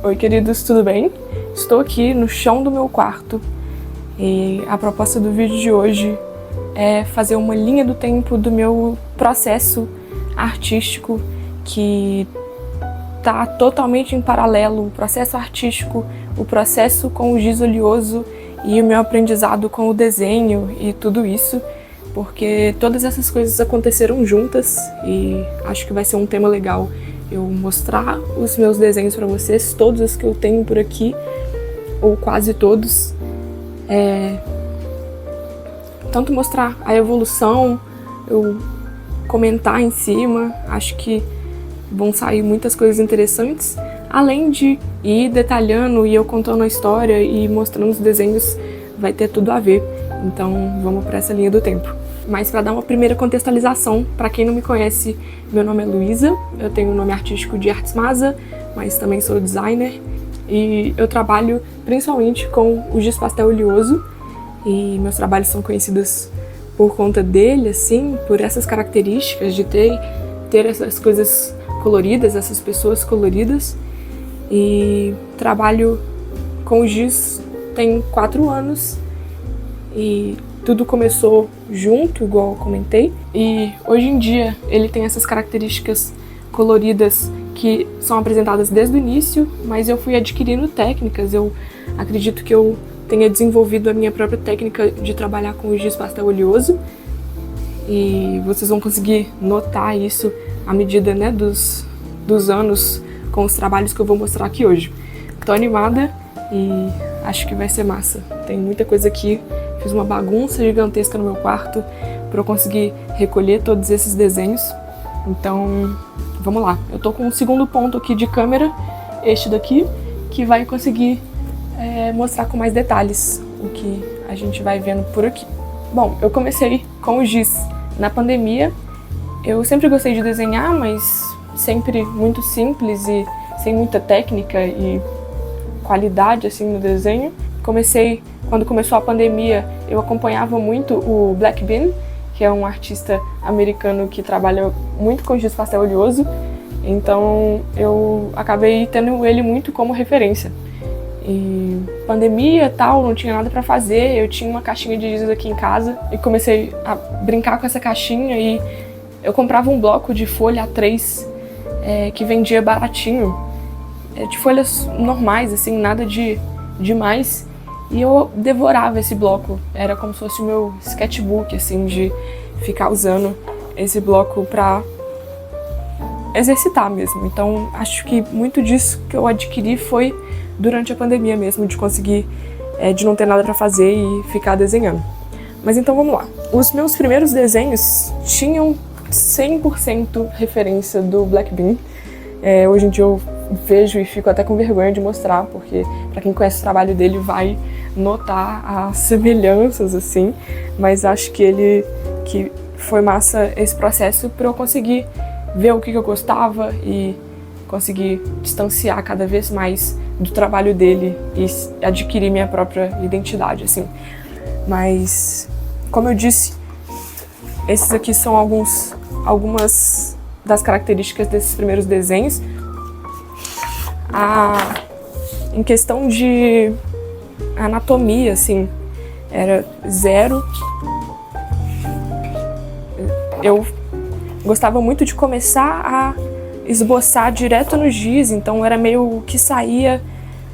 Oi, queridos, tudo bem? Estou aqui no chão do meu quarto e a proposta do vídeo de hoje é fazer uma linha do tempo do meu processo artístico que está totalmente em paralelo, o processo artístico, o processo com o giz oleoso e o meu aprendizado com o desenho e tudo isso, porque todas essas coisas aconteceram juntas e acho que vai ser um tema legal eu mostrar os meus desenhos para vocês, todos os que eu tenho por aqui, ou quase todos. Tanto mostrar a evolução, eu comentar em cima, acho que vão sair muitas coisas interessantes, além de ir detalhando e eu contando a história e mostrando os desenhos, vai ter tudo a ver. Então vamos para essa linha do tempo. Mas para dar uma primeira contextualização, para quem não me conhece, meu nome é Luísa, eu tenho o nome artístico de Artes Maza, mas também sou designer e eu trabalho principalmente com o giz pastel oleoso e meus trabalhos são conhecidos por conta dele, assim, por essas características de ter essas coisas coloridas, essas pessoas coloridas, e trabalho com o giz tem 4 anos e tudo começou junto, igual eu comentei, e hoje em dia ele tem essas características coloridas que são apresentadas desde o início, mas eu fui adquirindo técnicas, eu acredito que eu tenha desenvolvido a minha própria técnica de trabalhar com o giz pastel oleoso, e vocês vão conseguir notar isso à medida, né, dos anos com os trabalhos que eu vou mostrar aqui hoje. Tô animada e acho que vai ser massa. Tem muita coisa aqui. Fiz uma bagunça gigantesca no meu quarto para eu conseguir recolher todos esses desenhos. Então, vamos lá. Eu tô com um segundo ponto aqui de câmera, este daqui, que vai conseguir mostrar com mais detalhes o que a gente vai vendo por aqui. Bom, eu comecei com o giz na pandemia. Eu sempre gostei de desenhar, mas sempre muito simples e sem muita técnica e qualidade assim no desenho. Quando começou a pandemia, eu acompanhava muito o Black Bean, que é um artista americano que trabalha muito com giz pastel oleoso, então eu acabei tendo ele muito como referência. E pandemia e tal, não tinha nada pra fazer, eu tinha uma caixinha de giz aqui em casa e comecei a brincar com essa caixinha e eu comprava um bloco de folha A3 que vendia baratinho, de folhas normais, assim, nada de demais. E eu devorava esse bloco, era como se fosse o meu sketchbook, assim, de ficar usando esse bloco pra exercitar mesmo. Então, acho que muito disso que eu adquiri foi durante a pandemia mesmo, de conseguir, de não ter nada pra fazer e ficar desenhando. Mas então vamos lá. Os meus primeiros desenhos tinham 100% referência do Black Bean. Hoje em dia eu vejo e fico até com vergonha de mostrar, porque para quem conhece o trabalho dele vai notar as semelhanças, assim, mas acho que foi massa esse processo para eu conseguir ver o que eu gostava e conseguir distanciar cada vez mais do trabalho dele e adquirir minha própria identidade, assim. Mas, como eu disse, esses aqui são algumas das características desses primeiros desenhos. Em questão de anatomia, assim, era zero. Eu gostava muito de começar a esboçar direto no giz, então era meio o que saía,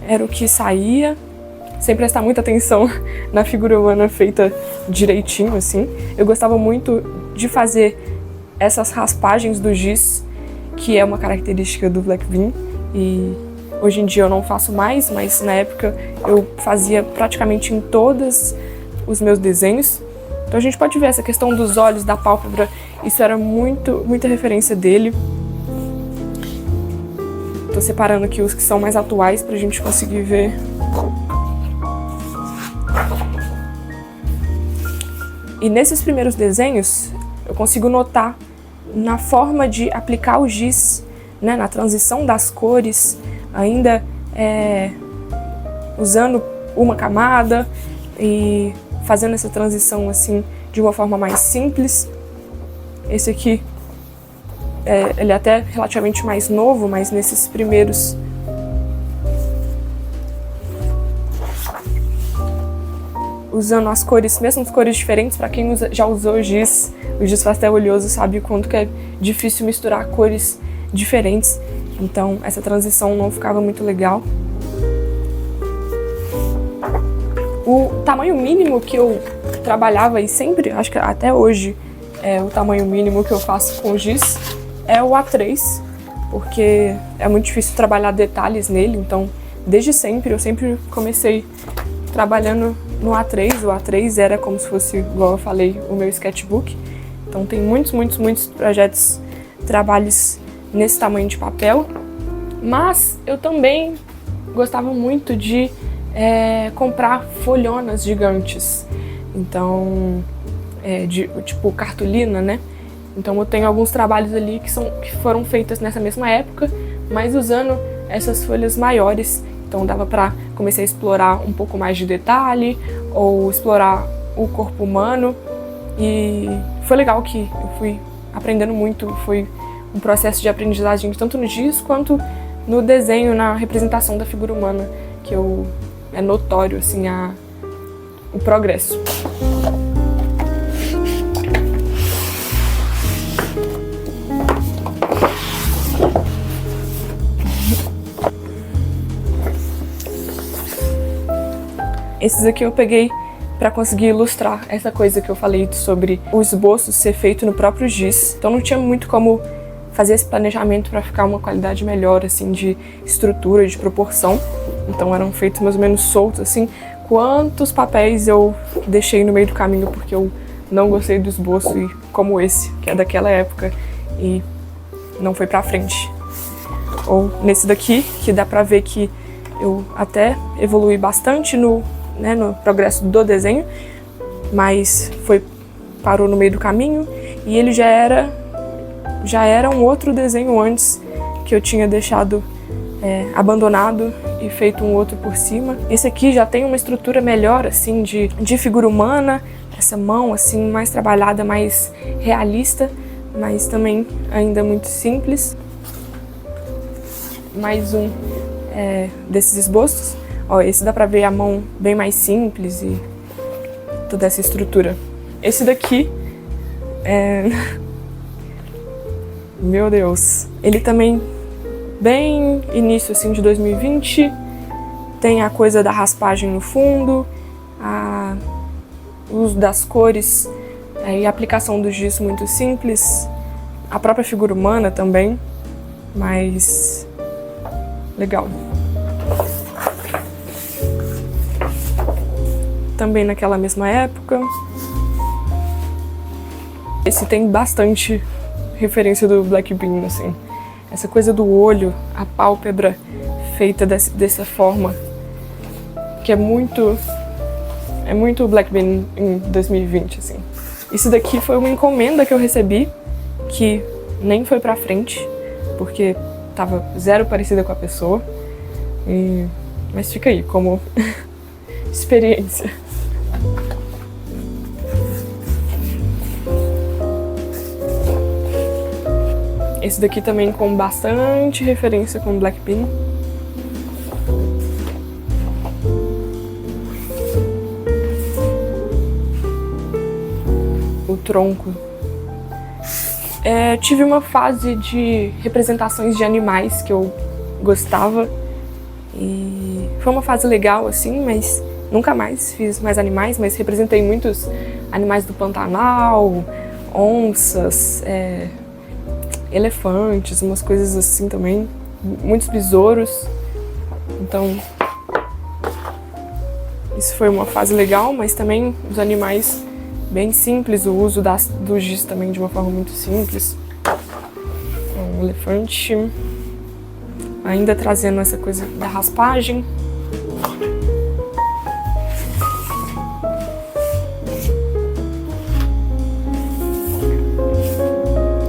era o que saía, sem prestar muita atenção na figura humana feita direitinho, assim. Eu gostava muito de fazer essas raspagens do giz, que é uma característica do Black Bean, e hoje em dia eu não faço mais, mas na época eu fazia praticamente em todos os meus desenhos. Então a gente pode ver essa questão dos olhos, da pálpebra, isso era muita referência dele. Tô separando aqui os que são mais atuais pra gente conseguir ver. E nesses primeiros desenhos, eu consigo notar na forma de aplicar o giz, né, na transição das cores, ainda usando uma camada e fazendo essa transição assim de uma forma mais simples. Esse aqui, ele é até relativamente mais novo, mas nesses primeiros usando as cores, mesmo cores diferentes, para quem já usou o giz pastel oleoso sabe o quanto que é difícil misturar cores diferentes, então essa transição não ficava muito legal. O tamanho mínimo que eu trabalhava e sempre, acho que até hoje, o tamanho mínimo que eu faço com giz é o A3, porque é muito difícil trabalhar detalhes nele, então desde sempre, eu sempre comecei trabalhando no A3. O A3 era como se fosse, igual eu falei, o meu sketchbook. Então tem muitos projetos, trabalhos nesse tamanho de papel. Mas eu também gostava muito de comprar folhonas gigantes. Então, tipo cartolina, né? Então eu tenho alguns trabalhos ali que foram feitos nessa mesma época, mas usando essas folhas maiores. Então dava para começar a explorar um pouco mais de detalhe, ou explorar o corpo humano. E foi legal que eu fui aprendendo muito, foi um processo de aprendizagem tanto no giz quanto no desenho, na representação da figura humana, que é notório assim, o progresso. Esses aqui eu peguei para conseguir ilustrar essa coisa que eu falei sobre o esboço ser feito no próprio giz. Então não tinha muito como fazer esse planejamento para ficar uma qualidade melhor, assim, de estrutura, de proporção. Então eram feitos mais ou menos soltos, assim. Quantos papéis eu deixei no meio do caminho porque eu não gostei do esboço, e como esse, que é daquela época, e não foi pra frente. Ou nesse daqui, que dá pra ver que eu até evolui bastante no progresso do desenho, mas parou no meio do caminho, e ele já era um outro desenho antes, que eu tinha deixado abandonado e feito um outro por cima. Esse aqui já tem uma estrutura melhor, assim, de figura humana, essa mão assim mais trabalhada, mais realista, mas também ainda muito simples. Mais um desses esboços. Ó, esse dá pra ver a mão bem mais simples e toda essa estrutura. Esse daqui meu Deus. Ele também, bem início assim de 2020, tem a coisa da raspagem no fundo, o uso das cores e a aplicação do giz muito simples, a própria figura humana também, mas legal. Também naquela mesma época. Esse tem bastante referência do Black Bean, assim. Essa coisa do olho, a pálpebra feita dessa forma, que é muito Black Bean em 2020, assim. Isso daqui foi uma encomenda que eu recebi, que nem foi pra frente, porque tava zero parecida com a pessoa. Mas fica aí como experiência. Esse daqui também com bastante referência com Black Bean. O tronco. Tive uma fase de representações de animais que eu gostava. E foi uma fase legal, assim, mas nunca mais fiz mais animais, mas representei muitos animais do Pantanal, onças, elefantes, umas coisas assim também, muitos besouros. Então, isso foi uma fase legal, mas também os animais bem simples, o uso do giz também de uma forma muito simples. Um elefante, ainda trazendo essa coisa da raspagem.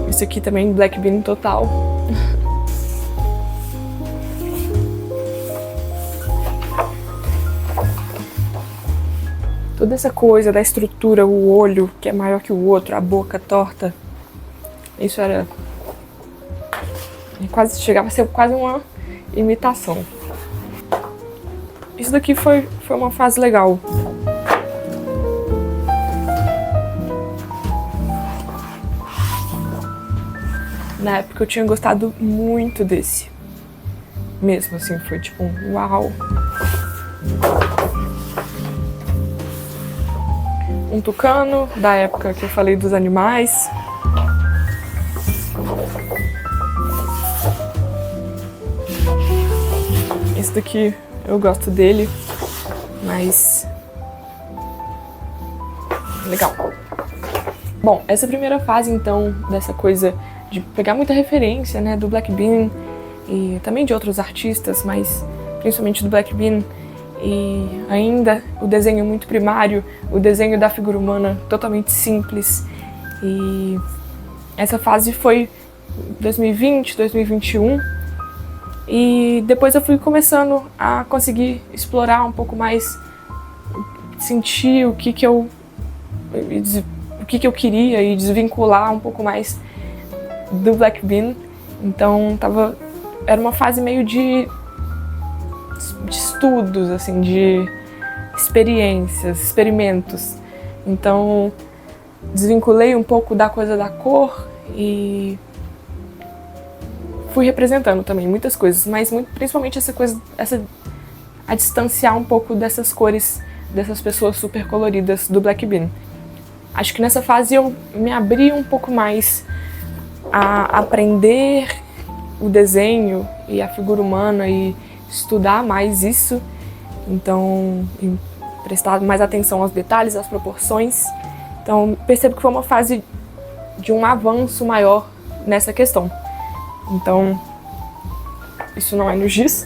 Esse aqui também, Black Bean total. toda essa coisa da estrutura, o olho que é maior que o outro, a boca torta, isso era quase, chegava a ser quase uma imitação. Isso daqui foi uma fase legal. Na época eu tinha gostado muito desse. Mesmo assim, foi tipo um uau. Um tucano, da época que eu falei dos animais. Esse daqui eu gosto dele, mas legal. Bom, essa primeira fase então, dessa coisa de pegar muita referência, né, do Black Bean e também de outros artistas, mas principalmente do Black Bean, e ainda o desenho muito primário, o desenho da figura humana totalmente simples. E essa fase foi 2020, 2021, e depois eu fui começando a conseguir explorar um pouco mais, sentir o que eu queria e desvincular um pouco mais do Black Bean. Então era uma fase meio de estudos, assim, de experiências, experimentos. Então desvinculei um pouco da coisa da cor e fui representando também muitas coisas, mas principalmente essa coisa, a distanciar um pouco dessas cores, dessas pessoas super coloridas do Black Bean. Acho que nessa fase eu me abri um pouco mais a aprender o desenho e a figura humana e estudar mais isso, então prestar mais atenção aos detalhes, às proporções. Então percebo que foi uma fase de um avanço maior nessa questão. Então isso não é no giz,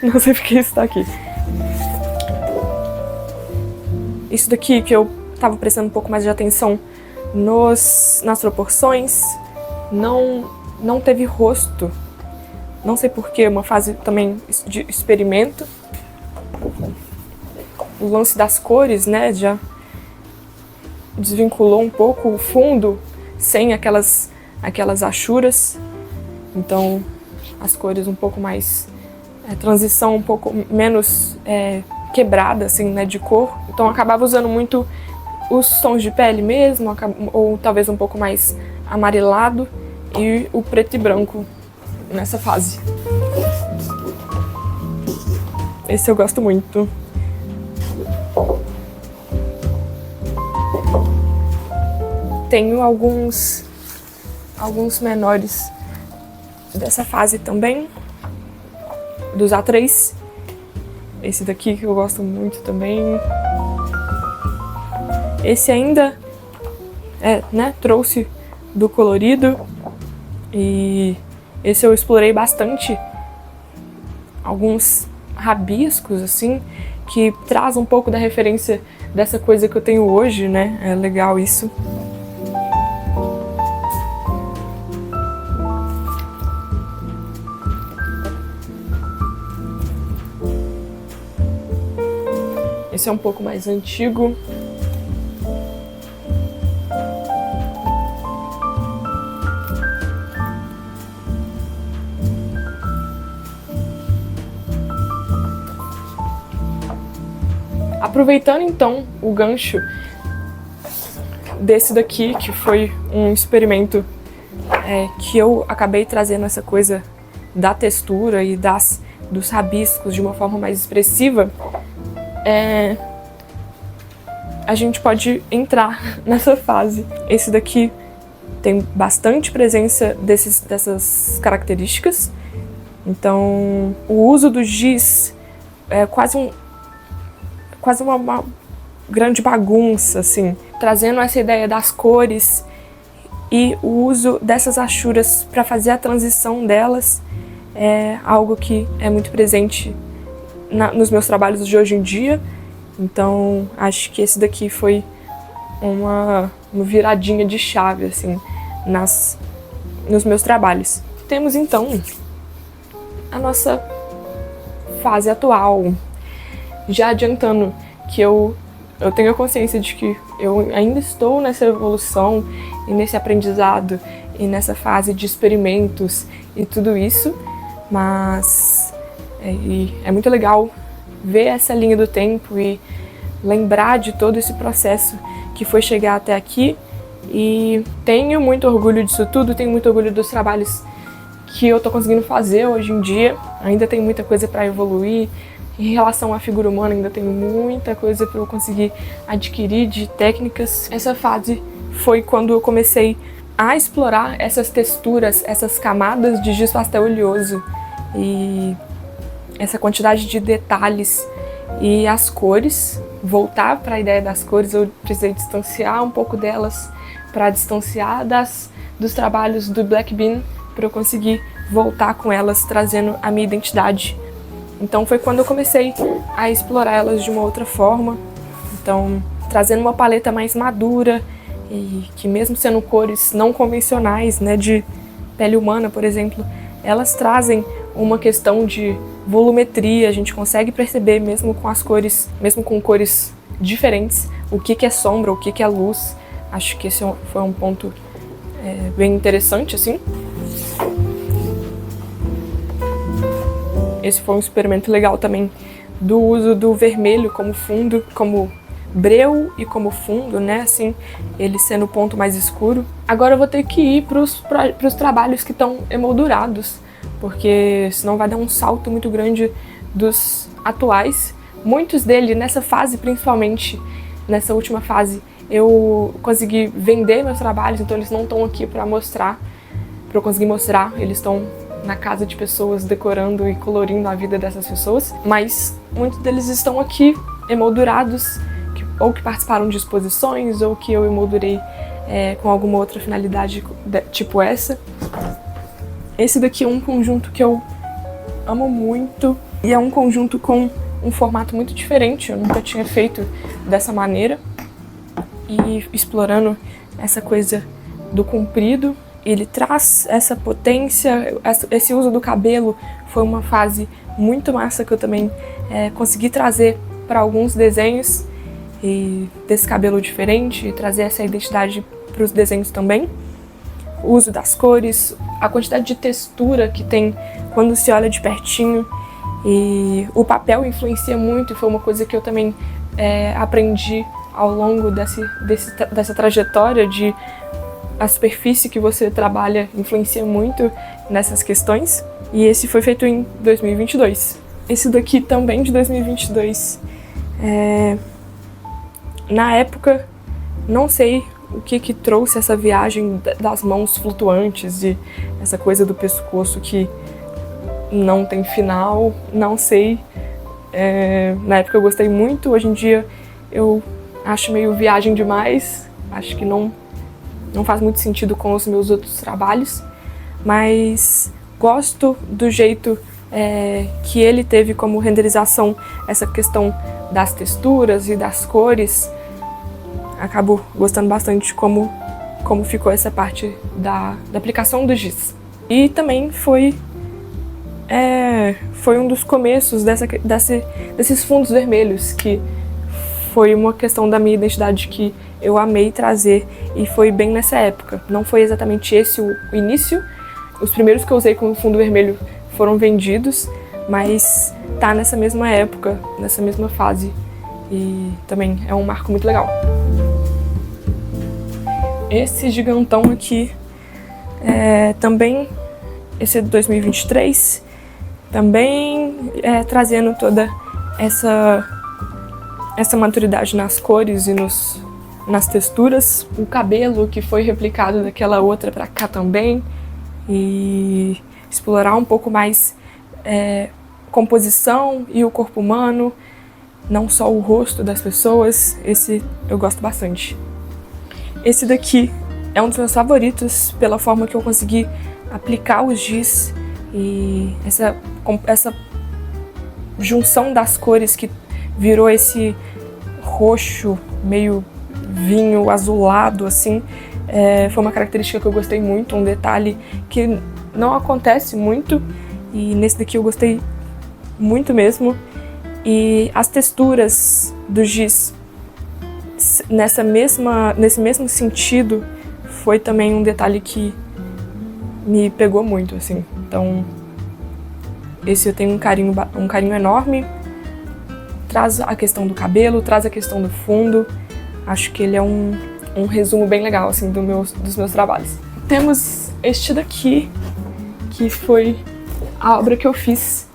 não sei porque isso tá aqui. Isso daqui que eu tava prestando um pouco mais de atenção nas proporções, não teve rosto. Não sei porquê, uma fase também de experimento. O lance das cores, né, já desvinculou um pouco o fundo sem aquelas achuras. Então as cores um pouco mais, transição um pouco menos quebrada, assim, né, de cor. Então eu acabava usando muito os tons de pele mesmo, ou talvez um pouco mais amarelado, e o preto e branco nessa fase. Esse eu gosto muito. Tenho alguns menores dessa fase também, dos A3. Esse daqui que eu gosto muito também. Esse ainda trouxe do colorido, e esse eu explorei bastante, alguns rabiscos assim, que traz um pouco da referência dessa coisa que eu tenho hoje, né? É legal isso. Esse é um pouco mais antigo. Aproveitando então o gancho desse daqui, que foi um experimento que eu acabei trazendo essa coisa da textura e dos rabiscos de uma forma mais expressiva, a gente pode entrar nessa fase. Esse daqui tem bastante presença dessas características. Então o uso do giz é quase uma grande bagunça, assim, trazendo essa ideia das cores e o uso dessas achuras para fazer a transição delas é algo que é muito presente nos meus trabalhos de hoje em dia. Então acho que esse daqui foi uma viradinha de chave, assim, nos meus trabalhos. Temos então a nossa fase atual. Já adiantando que eu eu tenho a consciência de que eu ainda estou nessa evolução e nesse aprendizado e nessa fase de experimentos e tudo isso, mas é muito legal ver essa linha do tempo e lembrar de todo esse processo que foi chegar até aqui. E tenho muito orgulho disso tudo, tenho muito orgulho dos trabalhos que eu tô conseguindo fazer hoje em dia. Ainda tem muita coisa para evoluir. Em relação à figura humana, ainda tem muita coisa para eu conseguir adquirir de técnicas. Essa fase foi quando eu comecei a explorar essas texturas, essas camadas de giz pastel oleoso e essa quantidade de detalhes e as cores. Voltar para a ideia das cores, eu precisei distanciar um pouco delas para distanciar dos trabalhos do Black Bean, para eu conseguir voltar com elas, trazendo a minha identidade. Então foi quando eu comecei a explorar elas de uma outra forma, então trazendo uma paleta mais madura e que, mesmo sendo cores não convencionais, né, de pele humana, por exemplo, elas trazem uma questão de volumetria. A gente consegue perceber, mesmo com as cores, mesmo com cores diferentes, o que é sombra, o que é luz. Acho que esse foi um ponto bem interessante, assim. Esse foi um experimento legal também do uso do vermelho como fundo, como breu e como fundo, né? Assim, ele sendo o ponto mais escuro. Agora eu vou ter que ir para os trabalhos que estão emoldurados, porque senão vai dar um salto muito grande dos atuais. Muitos deles, nessa fase principalmente, nessa última fase, eu consegui vender meus trabalhos, então eles não estão aqui para mostrar, para eu conseguir mostrar. Eles estão na casa de pessoas, decorando e colorindo a vida dessas pessoas, mas muitos deles estão aqui emoldurados, ou que participaram de exposições, ou que eu emoldurei com alguma outra finalidade, tipo essa. Esse daqui é um conjunto que eu amo muito, e é um conjunto com um formato muito diferente. Eu nunca tinha feito dessa maneira, e explorando essa coisa do comprido. Ele traz essa potência, esse uso do cabelo foi uma fase muito massa que eu também consegui trazer para alguns desenhos, e desse cabelo diferente, e trazer essa identidade para os desenhos também. O uso das cores, a quantidade de textura que tem quando se olha de pertinho, e o papel influencia muito, e foi uma coisa que eu também aprendi ao longo dessa trajetória de a superfície que você trabalha influencia muito nessas questões. E esse foi feito em 2022. Esse daqui também de 2022. Na época, não sei o que trouxe essa viagem das mãos flutuantes e essa coisa do pescoço que não tem final, não sei. Na época eu gostei muito, hoje em dia eu acho meio viagem demais, acho que não faz muito sentido com os meus outros trabalhos, mas gosto do jeito que ele teve como renderização essa questão das texturas e das cores. Acabo gostando bastante de como ficou essa parte da aplicação do giz. E também foi um dos começos desses fundos vermelhos, que foi uma questão da minha identidade que eu amei trazer, e foi bem nessa época. Não foi exatamente esse o início. Os primeiros que eu usei com o fundo vermelho foram vendidos, mas tá nessa mesma época, nessa mesma fase, e também é um marco muito legal. Esse gigantão aqui, também, esse é de 2023, também trazendo toda essa maturidade nas cores e nas texturas. O cabelo que foi replicado daquela outra pra cá também, e explorar um pouco mais composição e o corpo humano, não só o rosto das pessoas. Esse eu gosto bastante. Esse daqui é um dos meus favoritos pela forma que eu consegui aplicar o giz e essa junção das cores que virou esse roxo meio vinho azulado, assim. Foi uma característica que eu gostei muito, um detalhe que não acontece muito, e nesse daqui eu gostei muito mesmo. E as texturas do giz nesse mesmo sentido, foi também um detalhe que me pegou muito, assim. Então, esse eu tenho um carinho enorme. Traz a questão do cabelo, traz a questão do fundo. Acho que ele é um resumo bem legal, assim, dos meus trabalhos. Temos este daqui, que foi a obra que eu fiz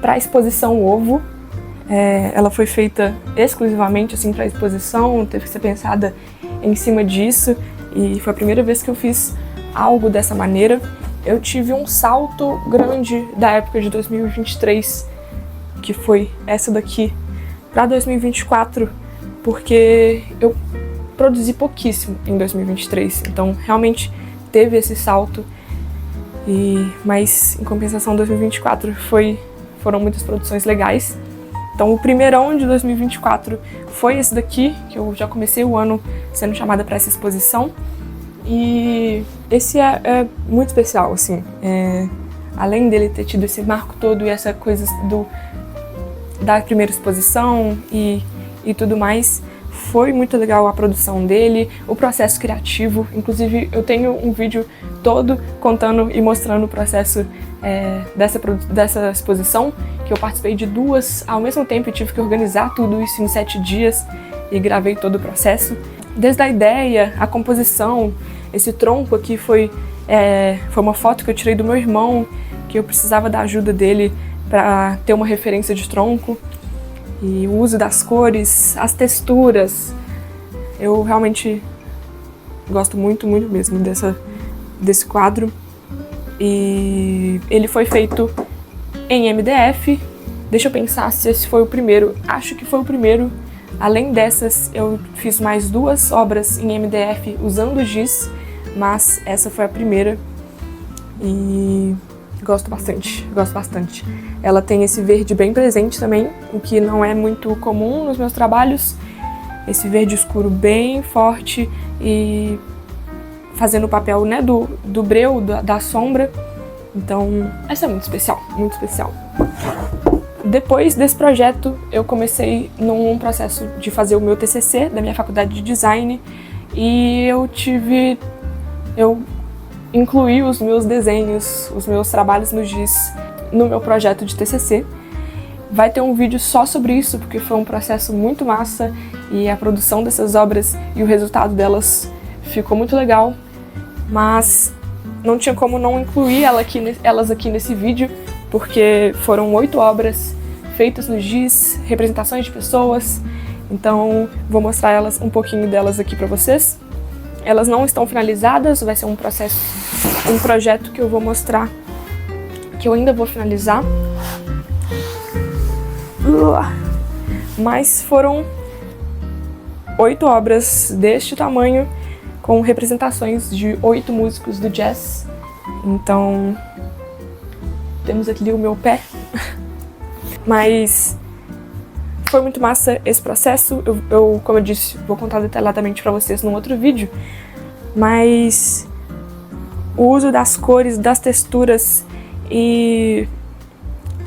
para a exposição Ovo. Ela foi feita exclusivamente assim, para a exposição, teve que ser pensada em cima disso, e foi a primeira vez que eu fiz algo dessa maneira. Eu tive um salto grande da época de 2023, que foi essa daqui, para 2024, porque eu produzi pouquíssimo em 2023, então realmente teve esse salto, mas em compensação 2024 foram muitas produções legais. Então o primeirão de 2024 foi esse daqui, que eu já comecei o ano sendo chamada para essa exposição, e esse é muito especial, assim, além dele ter tido esse marco todo e essa coisa da primeira exposição e tudo mais, foi muito legal a produção dele, o processo criativo. Inclusive eu tenho um vídeo todo contando e mostrando o processo dessa exposição, que eu participei de 2 ao mesmo tempo e tive que organizar tudo isso em 7 dias e gravei todo o processo. Desde a ideia, a composição, esse tronco aqui foi uma foto que eu tirei do meu irmão, que eu precisava da ajuda dele para ter uma referência de tronco. E o uso das cores, as texturas, eu realmente gosto muito, muito mesmo desse quadro. E ele foi feito em MDF. Deixa eu pensar se esse foi o primeiro. Acho que foi o primeiro. Além dessas, eu fiz mais 2 obras em MDF usando giz, mas essa foi a primeira e gosto bastante, gosto bastante. Ela tem esse verde bem presente também, o que não é muito comum nos meus trabalhos. Esse verde escuro bem forte e fazendo o papel, né, do breu, da sombra. Então, essa é muito especial, muito especial. Depois desse projeto, eu comecei num processo de fazer o meu TCC da minha faculdade de design e eu incluí os meus desenhos, os meus trabalhos no giz no meu projeto de TCC. Vai ter um vídeo só sobre isso, porque foi um processo muito massa e a produção dessas obras e o resultado delas ficou muito legal, mas não tinha como não incluir elas aqui nesse vídeo, porque foram 8 obras feitas no giz, representações de pessoas, então vou mostrar um pouquinho delas aqui para vocês. Elas não estão finalizadas, vai ser um projeto que eu vou mostrar, que eu ainda vou finalizar. Mas foram 8 obras deste tamanho, com representações de 8 músicos do jazz. Então, temos aqui o meu pé. Mas foi muito massa esse processo. Eu, como eu disse, vou contar detalhadamente para vocês num outro vídeo. Mas o uso das cores, das texturas e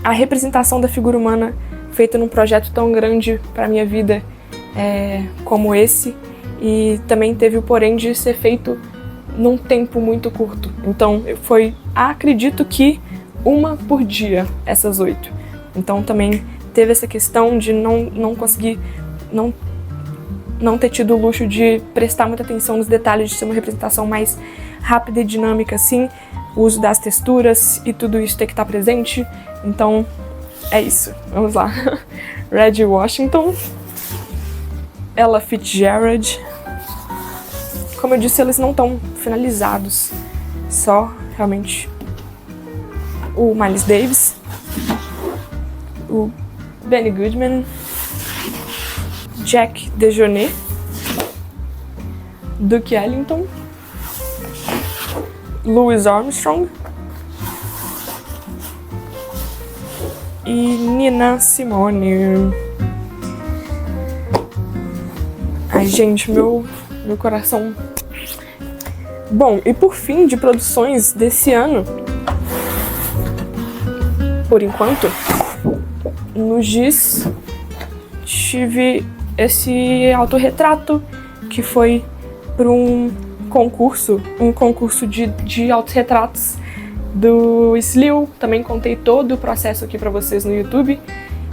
a representação da figura humana feita num projeto tão grande para minha vida como esse, e também teve o porém de ser feito num tempo muito curto. Então acredito que 1 por dia, essas 8. Então também teve essa questão de não conseguir, não ter tido o luxo de prestar muita atenção nos detalhes, de ser uma representação mais rápida e dinâmica assim, o uso das texturas e tudo isso tem que estar presente. Então é isso, vamos lá. Reggie Washington, Ella Fitzgerald. Como eu disse, eles não estão finalizados, só realmente o Miles Davis, o Benny Goodman, Jack DeJohnette, Duke Ellington, Louis Armstrong e Nina Simone. Ai, gente, meu coração. Bom, e por fim, de produções desse ano, por enquanto, no giz tive esse autorretrato, que foi para um concurso de autorretratos do Slil. Também contei todo o processo aqui para vocês no YouTube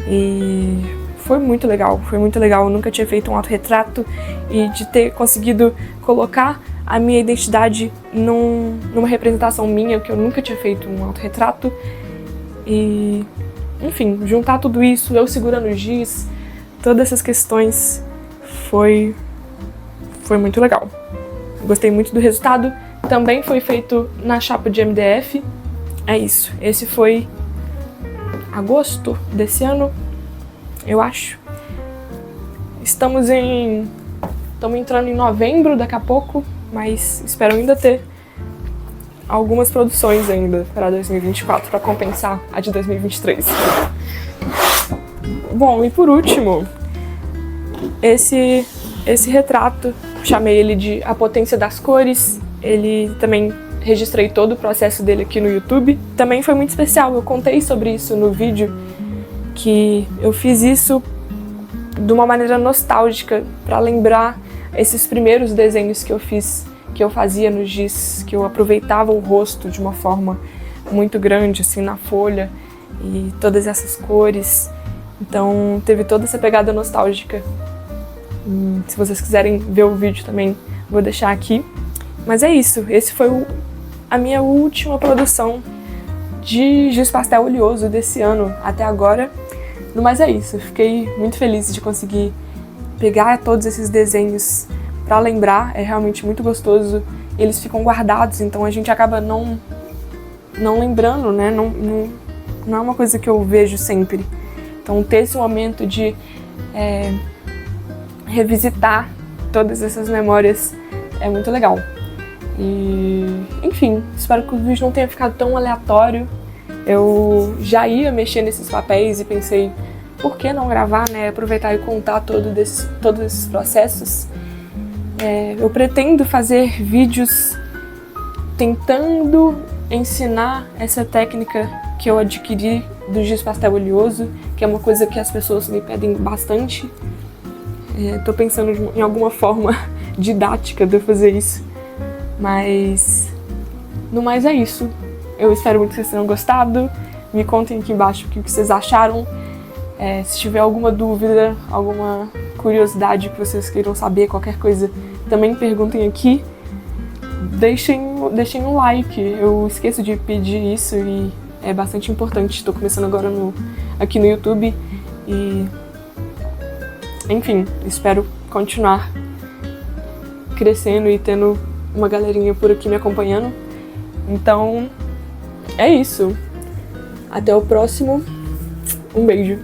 e foi muito legal, eu nunca tinha feito um autorretrato e de ter conseguido colocar a minha identidade numa representação minha, que eu nunca tinha feito um autorretrato. E, enfim, juntar tudo isso, eu segurando o giz, todas essas questões, foi muito legal. Gostei muito do resultado. Também foi feito na chapa de MDF. É isso. Esse foi agosto desse ano, eu acho. Estamos entrando em novembro daqui a pouco, mas espero ainda ter algumas produções ainda para 2024 para compensar a de 2023. Bom, e por último, esse retrato, chamei ele de A Potência das Cores. Ele também registrei todo o processo dele aqui no YouTube. Também foi muito especial, eu contei sobre isso no vídeo, que eu fiz isso de uma maneira nostálgica para lembrar esses primeiros desenhos que eu fiz, que eu fazia no giz, que eu aproveitava o rosto de uma forma muito grande, assim, na folha, e todas essas cores. Então teve toda essa pegada nostálgica. Se vocês quiserem ver o vídeo também, vou deixar aqui. Mas é isso, esse foi a minha última produção de giz pastel oleoso desse ano até agora. Mas é isso, eu fiquei muito feliz de conseguir pegar todos esses desenhos para lembrar, é realmente muito gostoso. Eles ficam guardados, então a gente acaba não lembrando, né? Não é uma coisa que eu vejo sempre. Então ter esse momento de revisitar todas essas memórias é muito legal. E, enfim, espero que o vídeo não tenha ficado tão aleatório. Eu já ia mexer nesses papéis e pensei, por que não gravar, né? Aproveitar e contar todos esses processos. Eu pretendo fazer vídeos tentando ensinar essa técnica que eu adquiri do giz pastel oleoso, que é uma coisa que as pessoas me pedem bastante. Tô pensando em alguma forma didática de eu fazer isso. Mas, no mais é isso. Eu espero muito que vocês tenham gostado. Me contem aqui embaixo o que vocês acharam. Se tiver alguma dúvida, alguma curiosidade que vocês queiram saber, qualquer coisa, também perguntem aqui. Deixem um like. Eu esqueço de pedir isso e é bastante importante. Estou começando agora aqui no YouTube e, enfim, espero continuar crescendo e tendo uma galerinha por aqui me acompanhando. Então, é isso. Até o próximo. Um beijo.